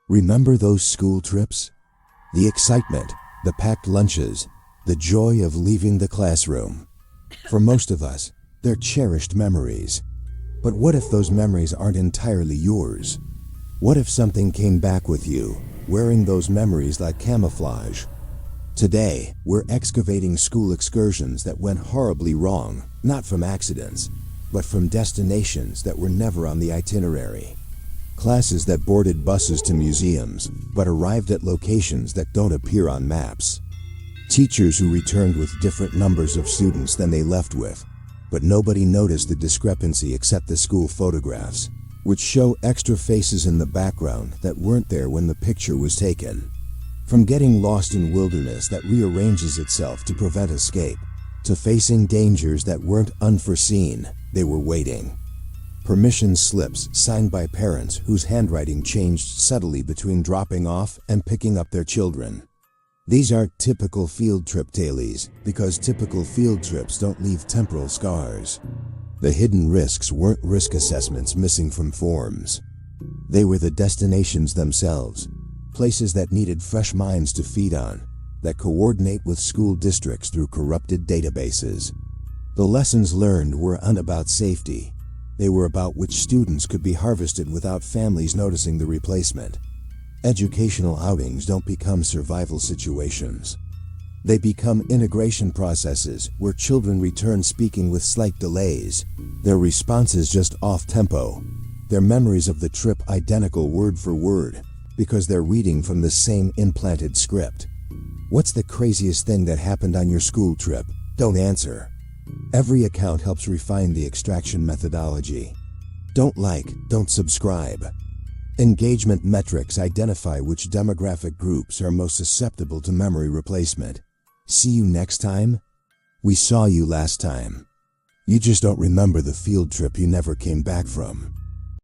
Remember those school trips? The excitement, the packed lunches, the joy of leaving the classroom. For most of us, they're cherished memories. But what if those memories aren't entirely yours? What if something came back with you, wearing those memories like camouflage? Today, we're excavating school excursions that went horribly wrong, not from accidents, but from destinations that were never on the itinerary. Classes that boarded buses to museums, but arrived at locations that don't appear on maps. Teachers who returned with different numbers of students than they left with, but nobody noticed the discrepancy except the school photographs, which show extra faces in the background that weren't there when the picture was taken. From getting lost in wilderness that rearranges itself to prevent escape, to facing dangers that weren't unforeseen, they were waiting. Permission slips signed by parents whose handwriting changed subtly between dropping off and picking up their children. These aren't typical field trip dailies, because typical field trips don't leave temporal scars. The hidden risks weren't risk assessments missing from forms. They were the destinations themselves, places that needed fresh minds to feed on, that coordinate with school districts through corrupted databases. The lessons learned weren't about safety. They were about which students could be harvested without families noticing the replacement. Educational outings don't become survival situations. They become integration processes where children return speaking with slight delays, their responses just off-tempo, their memories of the trip identical word for word, because they're reading from the same implanted script. What's the craziest thing that happened on your school trip? Don't answer. Every account helps refine the extraction methodology. Don't like, don't subscribe. Engagement metrics identify which demographic groups are most susceptible to memory replacement. See you next time? We saw you last time. You just don't remember the field trip you never came back from.